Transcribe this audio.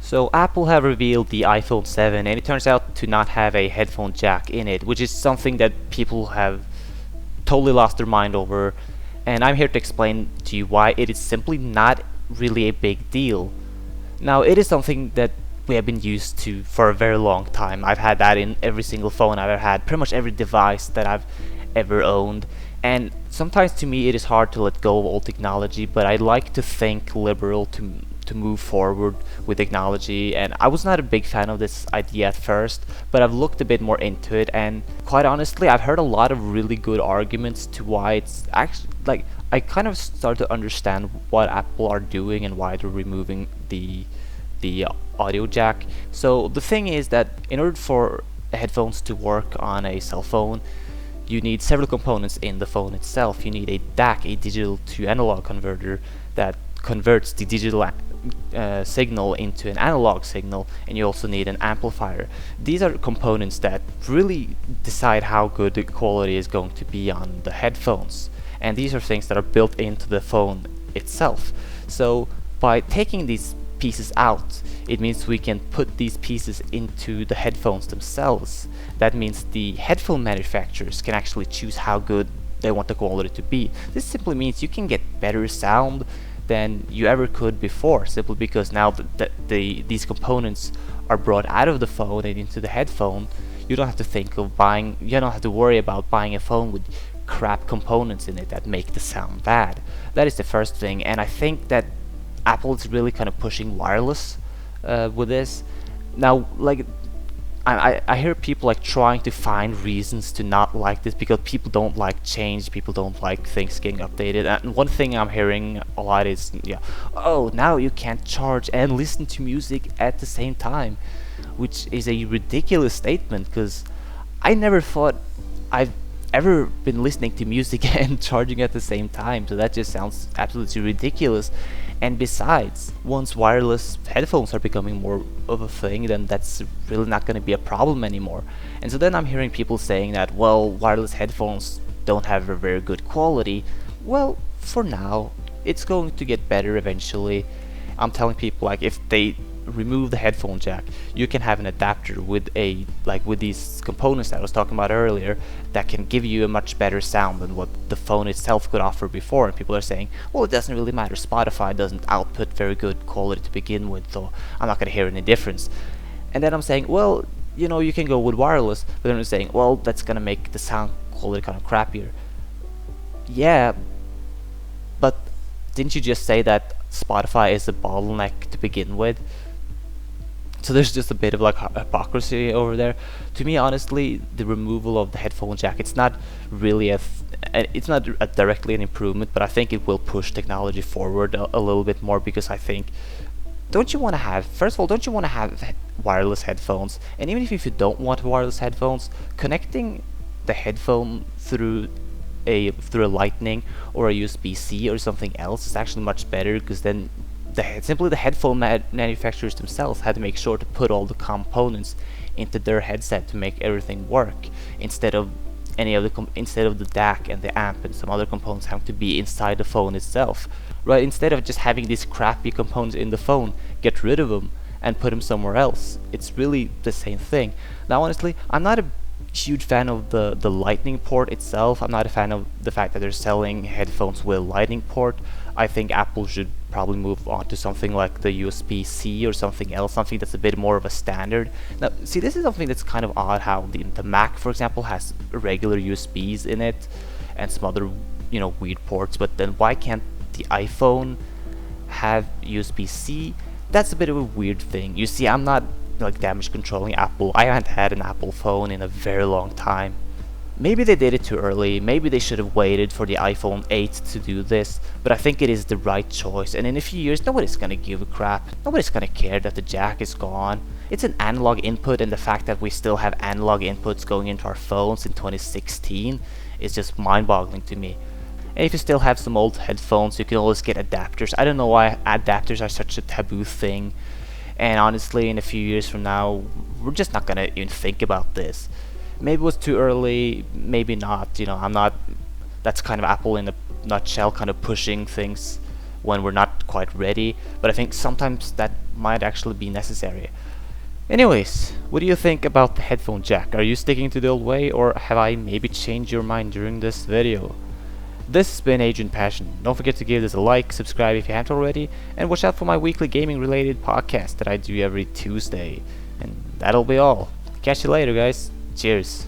So Apple have revealed the iPhone 7 and it turns out to not have a headphone jack in it, which is something that people have totally lost their mind over. And I'm here to explain to you why it is simply not really a big deal. Now, it is something that we have been used to for a very long time. I've had that in every single phone I've ever had, pretty much every device that I've ever owned. And sometimes to me it is hard to let go of old technology, but I like to think liberal to move forward with technology. And I was not a big fan of this idea at first, but I've looked a bit more into it, and quite honestly I've heard a lot of really good arguments to why it's actually like I kind of start to understand what Apple are doing and why they're removing the audio jack. So the thing is that in order for headphones to work on a cell phone, you need several components in the phone itself. You need a DAC, a digital to analog converter, that converts the digital signal into an analog signal, and you also need an amplifier. These are components that really decide how good the quality is going to be on the headphones, and these are things that are built into the phone itself. So by taking these pieces out, it means we can put these pieces into the headphones themselves. That means the headphone manufacturers can actually choose how good they want the quality to be. This simply means you can get better sound than you ever could before, simply because now these components are brought out of the phone and into the headphone. You don't have to think of buying, you don't have to worry about buying a phone with crap components in it that make the sound bad. That is the first thing, and I think that Apple is really kind of pushing wireless with this. Now, like, I hear people like trying to find reasons to not like this because people don't like change, people don't like things getting updated. And one thing I'm hearing a lot is, yeah, oh, now you can't charge and listen to music at the same time, which is a ridiculous statement because I never thought I've ever been listening to music and charging at the same time, so that just sounds absolutely ridiculous. And besides, once wireless headphones are becoming more of a thing, then that's really not going to be a problem anymore. And so then I'm hearing people saying that, well, wireless headphones don't have a very good quality. Well, for now, it's going to get better eventually. I'm telling people, like, if they remove the headphone jack, you can have an adapter with with these components that I was talking about earlier that can give you a much better sound than what the phone itself could offer before. And people are saying, well, it doesn't really matter, Spotify doesn't output very good quality to begin with, so I'm not going to hear any difference. And then I'm saying, well, you know, you can go with wireless, but then I'm saying, well, that's going to make the sound quality kind of crappier. Yeah, but didn't you just say that Spotify is a bottleneck to begin with? So there's just a bit of like hypocrisy over there. To me, honestly, the removal of the headphone jack, it's not really it's not directly an improvement, but I think it will push technology forward a little bit more, because I think, don't you want to have, first of all, don't you want to have wireless headphones? And even if you don't want wireless headphones, connecting the headphone through a lightning or a USB-C or something else is actually much better, because then simply the headphone manufacturers themselves had to make sure to put all the components into their headset to make everything work, instead of instead of the DAC and the amp and some other components having to be inside the phone itself. Right? Instead of just having these crappy components in the phone, get rid of them and put them somewhere else. It's really the same thing. Now, honestly, I'm not a huge fan of the lightning port itself. I'm not a fan of the fact that they're selling headphones with a lightning port. I think Apple should probably move on to something like the USB-C or something else, something that's a bit more of a standard. Now, see, this is something that's kind of odd, how the Mac, for example, has regular USBs in it and some other, weird ports, but then why can't the iPhone have USB-C? That's a bit of a weird thing. You see, I'm not like damage controlling Apple. I haven't had an Apple phone in a very long time. Maybe they did it too early, maybe they should have waited for the iPhone 8 to do this, but I think it is the right choice, and in a few years nobody's gonna give a crap. Nobody's gonna care that the jack is gone. It's an analog input, and the fact that we still have analog inputs going into our phones in 2016 is just mind-boggling to me. And if you still have some old headphones, you can always get adapters. I don't know why adapters are such a taboo thing, and honestly, in a few years from now, we're just not gonna even think about this. Maybe it was too early, maybe not, I'm not, that's kind of Apple in a nutshell, kind of pushing things when we're not quite ready, but I think sometimes that might actually be necessary. Anyways, what do you think about the headphone jack? Are you sticking to the old way, or have I maybe changed your mind during this video? This has been Agent Passion. Don't forget to give this a like, subscribe if you haven't already, and watch out for my weekly gaming related podcast that I do every Tuesday. And that'll be all. Catch you later, guys. Cheers.